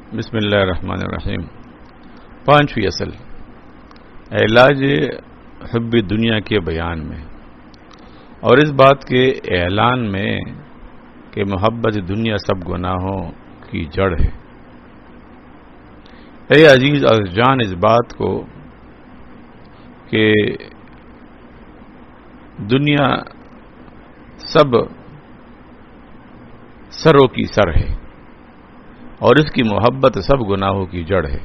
بسم اللہ الرحمن الرحیم۔ پانچویں اصل علاج حب دنیا کے بیان میں اور اس بات کے اعلان میں کہ محبت دنیا سب گناہوں کی جڑ ہے۔ اے عزیز جان اس بات کو کہ دنیا سب سروں کی سر ہے اور اس کی محبت سب گناہوں کی جڑ ہے،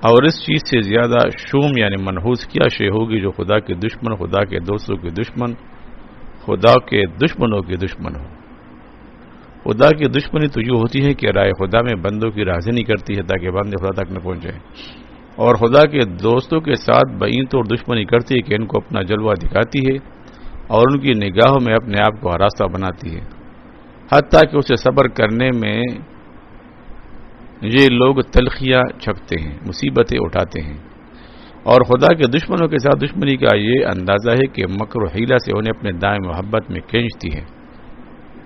اور اس چیز سے زیادہ شوم یعنی منحوس کیا شے ہوگی جو خدا کے دشمن، خدا کے دوستوں کے دشمن، خدا کے دشمنوں کے دشمن ہو۔ خدا کی دشمنی تو یوں ہوتی ہے کہ رائے خدا میں بندوں کی راضی کرتی ہے تاکہ بندے خدا تک نہ پہنچے، اور خدا کے دوستوں کے ساتھ بعین طور دشمنی کرتی ہے کہ ان کو اپنا جلوہ دکھاتی ہے اور ان کی نگاہوں میں اپنے آپ کو ہراستہ بناتی ہے، حتیٰ کہ اسے صبر کرنے میں یہ لوگ تلخیاں چھکتے ہیں، مصیبتیں اٹھاتے ہیں، اور خدا کے دشمنوں کے ساتھ دشمنی کا یہ اندازہ ہے کہ مکر و حیلہ سے انہیں اپنے دائیں محبت میں کھینچتی ہے،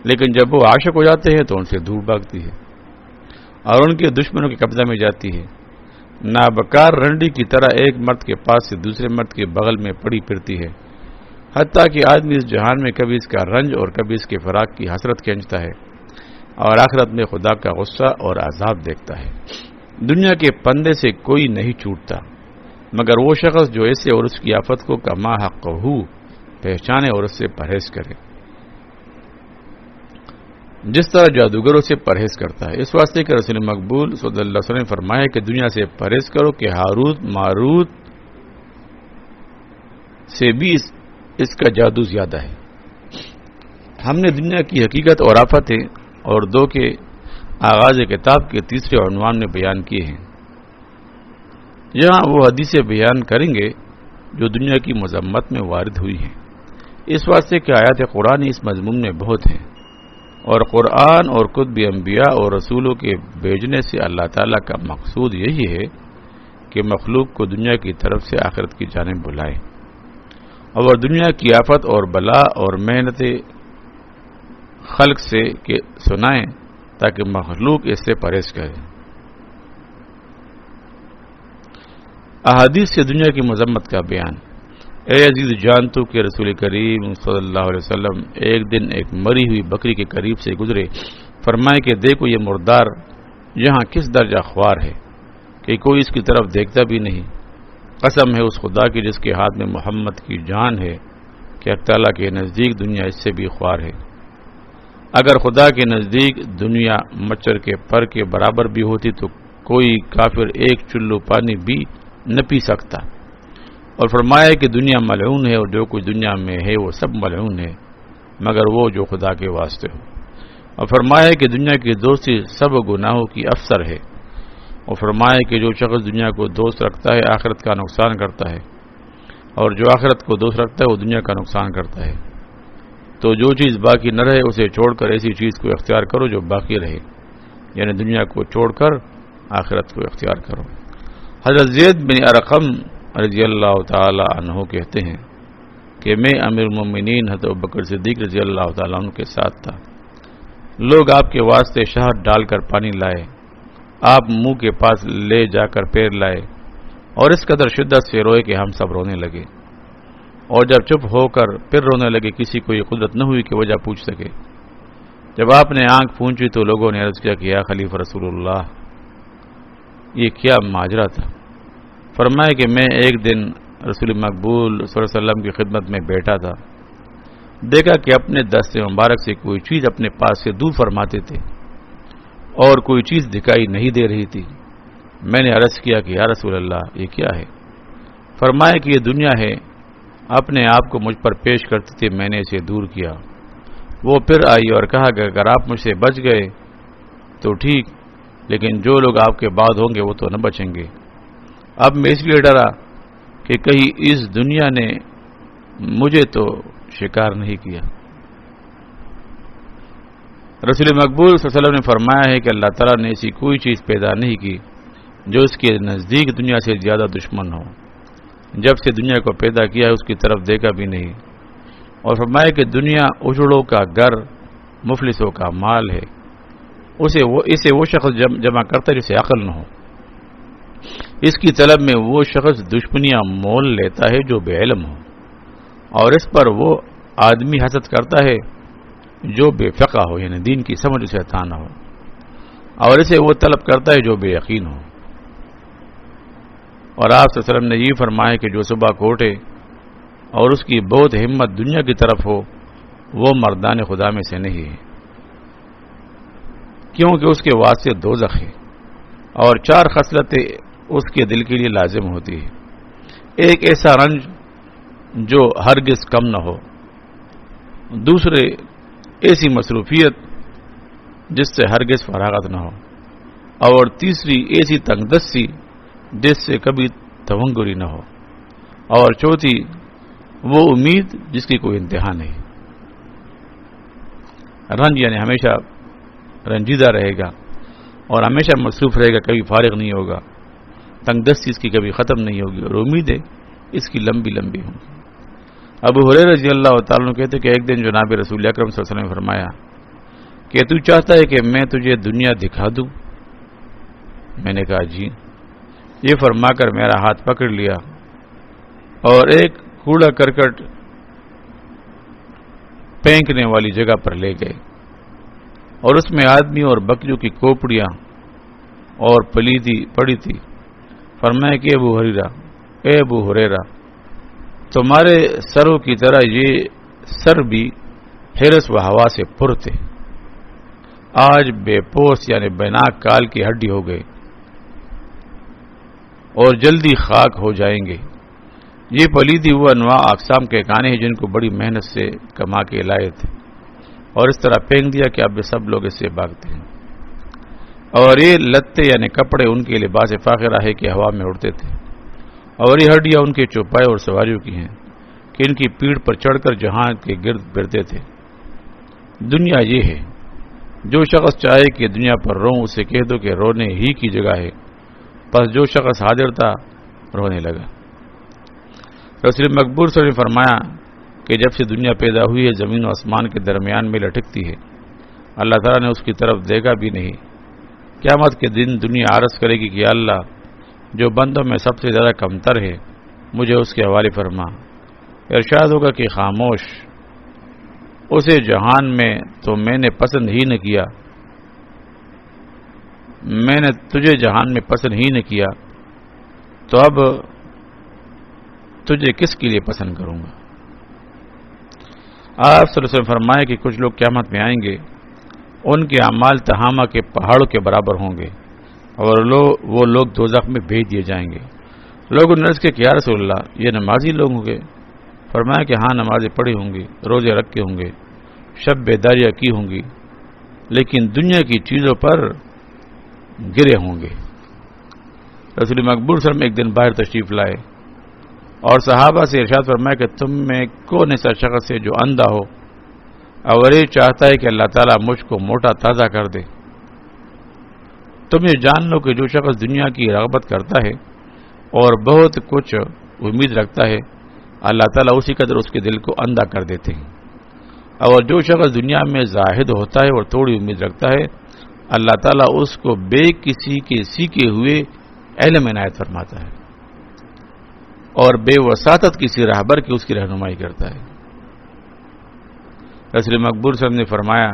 لیکن جب وہ عاشق ہو جاتے ہیں تو ان سے دور بھاگتی ہے اور ان کے دشمنوں کے قبضہ میں جاتی ہے۔ نابکار رنڈی کی طرح ایک مرد کے پاس سے دوسرے مرد کے بغل میں پڑی پھرتی ہے، حتیٰ کہ آدمی اس جہان میں کبھی اس کا رنج اور کبھی اس کے فراق کی حسرت کھینچتا ہے اور آخرت میں خدا کا غصہ اور عذاب دیکھتا ہے۔ دنیا کے پندے سے کوئی نہیں چھوٹتا مگر وہ شخص جو اسے اور اس کی آفت کو کما حق ہو پہچانے اور اس سے پرہیز کرے، جس طرح جادوگروں سے پرہیز کرتا ہے۔ اس واسطے کہ رسول مقبول صلی اللہ علیہ وسلم نے فرمایا کہ دنیا سے پرہیز کرو کہ ہاروت ماروت سے بھی اس کا جادو زیادہ ہے۔ ہم نے دنیا کی حقیقت اور آفتیں اور دو کے آغاز کتاب کے تیسرے عنوان میں بیان کیے ہیں۔ یہاں وہ حدیثیں بیان کریں گے جو دنیا کی مذمت میں وارد ہوئی ہیں، اس واسطے کہ آیات قرآن اس مضمون میں بہت ہیں، اور قرآن اور کتب انبیاء اور رسولوں کے بھیجنے سے اللہ تعالیٰ کا مقصود یہی ہے کہ مخلوق کو دنیا کی طرف سے آخرت کی جانب بلائے اور دنیا کی آفت اور بلا اور محنت خلق سے کہ سنائیں تاکہ مخلوق اس سے پرہیز کرے۔ احادیث سے دنیا کی مذمت کا بیان۔ اے عزیز جان تو کہ رسول کریم صلی اللہ علیہ وسلم ایک دن ایک مری ہوئی بکری کے قریب سے گزرے، فرمائے کہ دیکھو یہ مردار یہاں کس درجہ خوار ہے کہ کوئی اس کی طرف دیکھتا بھی نہیں۔ قسم ہے اس خدا کی جس کے ہاتھ میں محمد کی جان ہے کہ اللہ تعالیٰ کے نزدیک دنیا اس سے بھی خوار ہے۔ اگر خدا کے نزدیک دنیا مچھر کے پر کے برابر بھی ہوتی تو کوئی کافر ایک چلو پانی بھی نہ پی سکتا، اور فرمایا کہ دنیا ملعون ہے اور جو کچھ دنیا میں ہے وہ سب ملعون ہے مگر وہ جو خدا کے واسطے ہو، اور فرمایا کہ دنیا کی دوستی سب گناہوں کی افسر ہے، اور فرمایا کہ جو شخص دنیا کو دوست رکھتا ہے آخرت کا نقصان کرتا ہے، اور جو آخرت کو دوست رکھتا ہے وہ دنیا کا نقصان کرتا ہے۔ تو جو چیز باقی نہ رہے اسے چھوڑ کر ایسی چیز کو اختیار کرو جو باقی رہے، یعنی دنیا کو چھوڑ کر آخرت کو اختیار کرو۔ حضرت زید بن ارقم رضی اللہ تعالی عنہ کہتے ہیں کہ میں امیر المومنین حضرت ابوبکر صدیق رضی اللہ تعالی عنہ کے ساتھ تھا۔ لوگ آپ کے واسطے شہد ڈال کر پانی لائے، آپ منہ کے پاس لے جا کر پیر لائے اور اس قدر شدت سے روئے کہ ہم سب رونے لگے، اور جب چپ ہو کر پھر رونے لگے کسی کو یہ قدرت نہ ہوئی کہ وجہ پوچھ سکے۔ جب آپ نے آنکھ پھونچی تو لوگوں نے عرض کیا کہ یا خلیفہ رسول اللہ یہ کیا ماجرا تھا؟ فرمایا کہ میں ایک دن رسول مقبول صلی اللہ علیہ وسلم کی خدمت میں بیٹھا تھا، دیکھا کہ اپنے دست مبارک سے کوئی چیز اپنے پاس سے دور فرماتے تھے اور کوئی چیز دکھائی نہیں دے رہی تھی۔ میں نے عرض کیا کہ یا رسول اللہ یہ کیا ہے؟ فرمایا کہ یہ دنیا ہے، اپنے آپ کو مجھ پر پیش کرتی تھی، میں نے اسے دور کیا۔ وہ پھر آئی اور کہا کہ اگر آپ مجھ سے بچ گئے تو ٹھیک، لیکن جو لوگ آپ کے بعد ہوں گے وہ تو نہ بچیں گے۔ اب میں اس لیے ڈرا کہ کہیں اس دنیا نے مجھے تو شکار نہیں کیا۔ رسول مقبول صلی اللہ علیہ وسلم نے فرمایا ہے کہ اللہ تعالیٰ نے ایسی کوئی چیز پیدا نہیں کی جو اس کے نزدیک دنیا سے زیادہ دشمن ہو۔ جب سے دنیا کو پیدا کیا ہے اس کی طرف دیکھا بھی نہیں، اور فرمایا کہ دنیا اجڑوں کا گھر، مفلسوں کا مال ہے، اسے وہ شخص جمع کرتا ہے جسے عقل نہ ہو. اس کی طلب میں وہ شخص دشمنیاں مول لیتا ہے جو بے علم ہو، اور اس پر وہ آدمی حسد کرتا ہے جو بے فقہ ہو، یعنی دین کی سمجھ اسے عطا نہ ہو، اور اسے وہ طلب کرتا ہے جو بے یقین ہو. اور آپ صلی اللہ علیہ وسلم نے یہ فرمایا کہ جو صبح کو اٹھے اور اس کی بہت ہمت دنیا کی طرف ہو وہ مردان خدا میں سے نہیں ہے، کیونکہ اس کے واسطے دوزخ ہے. اور 4 خصلتیں اس کے دل کے لیے لازم ہوتی ہے. ایک ایسا رنج جو ہرگز کم نہ ہو، دوسرے ایسی مصروفیت جس سے ہرگز فراغت نہ ہو، اور تیسری ایسی تنگ دستی جس سے کبھی تونگری نہ ہو، اور چوتھی وہ امید جس کی کوئی انتہا نہیں. رنج یعنی ہمیشہ رنجیدہ رہے گا اور ہمیشہ مصروف رہے گا، کبھی فارغ نہیں ہوگا. تنگ دستی اس کی کبھی ختم نہیں ہوگی، اور امیدیں اس کی لمبی لمبی ہوں گی. ابو ہریرہ رضی اللہ تعالیٰ عنہ کہتے کہ ایک دن جناب رسول اکرم صلی اللہ علیہ وسلم نے فرمایا کہ تو چاہتا ہے کہ میں تجھے دنیا دکھا دوں؟ میں نے کہا جی. یہ فرما کر میرا ہاتھ پکڑ لیا اور ایک کوڑا کرکٹ پھینکنے والی جگہ پر لے گئے، اور اس میں آدمی اور بکریوں کی کوپڑیاں اور پلیدی پڑی تھی. فرمایا کہ اے ابو ہریرہ، تمہارے سروں کی طرح یہ سر بھی حرص و ہوا سے پر تھے، آج بے پوس یعنی بیناک کال کی ہڈی ہو گئے اور جلدی خاک ہو جائیں گے. یہ پلیدی وہ انواع اقسام کے کھانے ہیں جن کو بڑی محنت سے کما کے لائے تھے، اور اس طرح پھینک دیا کہ اب سب لوگ اس سے بھاگتے ہیں. اور یہ لتے یعنی کپڑے ان کے لباس فاخرہ ہے کہ ہوا میں اڑتے تھے، اور یہ ہڈیاں ان کے چوپائے اور سواریوں کی ہیں کہ ان کی پیٹھ پر چڑھ کر جہاں کے گرد پھرتے تھے. دنیا یہ ہے، جو شخص چاہے کہ دنیا پر رو اسے کہہ دو کہ رونے ہی کی جگہ ہے. پس جو شخص حاضر تھا رونے لگا. رسول مقبول صلی اللہ علیہ وسلم نے فرمایا کہ جب سے دنیا پیدا ہوئی ہے زمین و آسمان کے درمیان میں لٹکتی ہے، اللہ تعالیٰ نے اس کی طرف دیکھا بھی نہیں. قیامت کے دن دنیا عرض کرے گی کہ اللہ جو بندوں میں سب سے زیادہ کمتر ہے مجھے اس کے حوالے فرما. ارشاد ہوگا کہ خاموش، اسے جہان میں تو میں نے پسند ہی نہ کیا، میں نے تجھے جہان میں پسند ہی نہ کیا، تو اب تجھے کس کے لیے پسند کروں گا. آپ صلی اللہ علیہ وسلم فرمائے کہ کچھ لوگ قیامت میں آئیں گے، ان کے اعمال تہامہ کے پہاڑوں کے برابر ہوں گے، اور وہ لوگ دوزخ میں بھیج دیے جائیں گے. لوگوں نے عرض کیا کہ یا رسول اللہ، یہ نمازی لوگ ہوں گے؟ فرمایا کہ ہاں، نمازیں پڑھی ہوں گی، روزے رکھے ہوں گے، شب بیداریاں کی ہوں گی، لیکن دنیا کی چیزوں پر گرے ہوں گے. رسول مقبول صلی اللہ علیہ وسلم ایک دن باہر تشریف لائے اور صحابہ سے ارشاد فرمایا کہ تم میں کون ایسا شخص ہے جو اندھا ہو اور یہ چاہتا ہے کہ اللہ تعالیٰ مجھ کو موٹا تازہ کر دے. تم یہ جان لو کہ جو شخص دنیا کی رغبت کرتا ہے اور بہت کچھ امید رکھتا ہے، اللہ تعالیٰ اسی قدر اس کے دل کو اندھا کر دیتے ہیں، اور جو شخص دنیا میں زاہد ہوتا ہے اور تھوڑی امید رکھتا ہے، اللہ تعالیٰ اس کو بے کسی کے سیکھے ہوئے علم عنایت فرماتا ہے اور بے وساطت کسی راہبر کی اس کی رہنمائی کرتا ہے. رسول مقبول صلی اللہ علیہ وسلم نے فرمایا،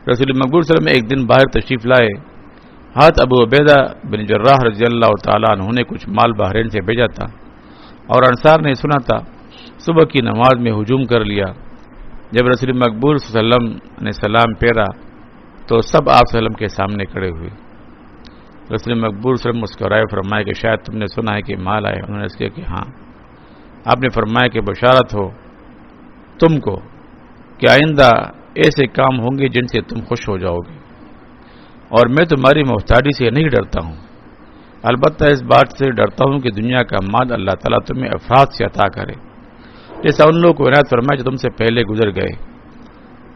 رسول مقبول صلی اللہ علیہ وسلم ایک دن باہر تشریف لائے. ہاتھ ابو عبیدہ بن جراح رضی اللہ تعالیٰ عنہ نے کچھ مال بحرین سے بھیجا تھا اور انصار نے سنا تھا. صبح کی نماز میں ہجوم کر لیا. جب رسول مقبول صلی اللہ علیہ وسلم نے سلام پھیرا تو سب آپ صلی اللہ علیہ وسلم کے سامنے کھڑے ہوئے. رسول مقبول صلی اللہ علیہ وسلم مسکرائے، فرمایا کہ شاید تم نے سنا ہے کہ مال آئے. انہوں نے اس کہا کہ ہاں. آپ نے فرمایا کہ بشارت ہو تم کو کہ آئندہ ایسے کام ہوں گے جن سے تم خوش ہو جاؤ گے، اور میں تمہاری محتاجی سے نہیں ڈرتا ہوں، البتہ اس بات سے ڈرتا ہوں کہ دنیا کا مال اللہ تعالیٰ تمہیں افراد سے عطا کرے، جیسا ان لوگوں کو عنایت فرمایا جو تم سے پہلے گزر گئے،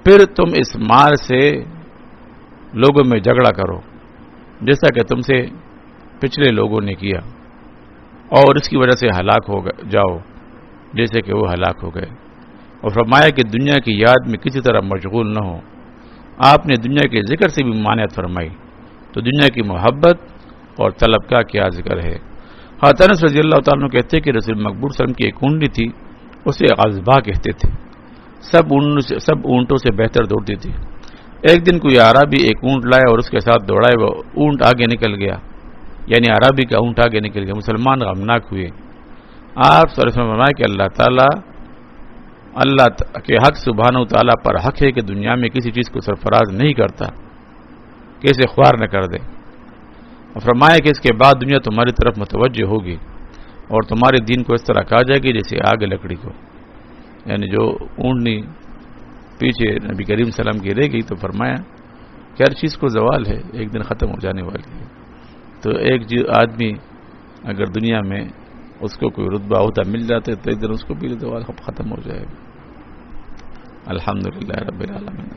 پھر تم اس مال سے لوگوں میں جھگڑا کرو جیسا کہ تم سے پچھلے لوگوں نے کیا، اور اس کی وجہ سے ہلاک ہو جاؤ جیسے کہ وہ ہلاک ہو گئے. اور فرمایا کہ دنیا کی یاد میں کسی طرح مشغول نہ ہو آپ نے دنیا کے ذکر سے بھی ممانعت فرمائی، تو دنیا کی محبت اور طلب کا کیا ذکر ہے۔ حضرت انس رضی اللہ تعالیٰ عنہ کہتے کہ رسول مقبول صلی اللہ علیہ وسلم کی ایک اونٹنی تھی، اسے غضبہ کہتے تھے، سب اونٹوں سے بہتر دوڑتی تھی۔ ایک دن کوئی عربی ایک اونٹ لائے اور اس کے ساتھ دوڑائے، وہ اونٹ آگے نکل گیا، یعنی عربی کا اونٹ آگے نکل گیا۔ مسلمان غمناک ہوئے۔ آپ صلی اللہ علیہ وسلم فرمائے کہ اللہ کے حق سبحانہ و تعالیٰ پر حق ہے کہ دنیا میں کسی چیز کو سرفراز نہیں کرتا کہ اسے خوار نہ کر دے، اور فرمایا کہ اس کے بعد دنیا تمہاری طرف متوجہ ہوگی اور تمہارے دین کو اس طرح کہا جائے گی جیسے آگ لکڑی کو، یعنی جو اونٹنی پیچھے نبی کریم صلی اللہ علیہ وسلم کی رہ گئی، تو فرمایا کہ ہر چیز کو زوال ہے، ایک دن ختم ہو جانے والی ہے۔ تو ایک آدمی اگر دنیا میں اس کو کوئی رتبہ ہوتا مل جاتا ہے تو ایک دن اس کو بھی زوال ختم ہو جائے گا۔ الحمدللہ رب العالمین۔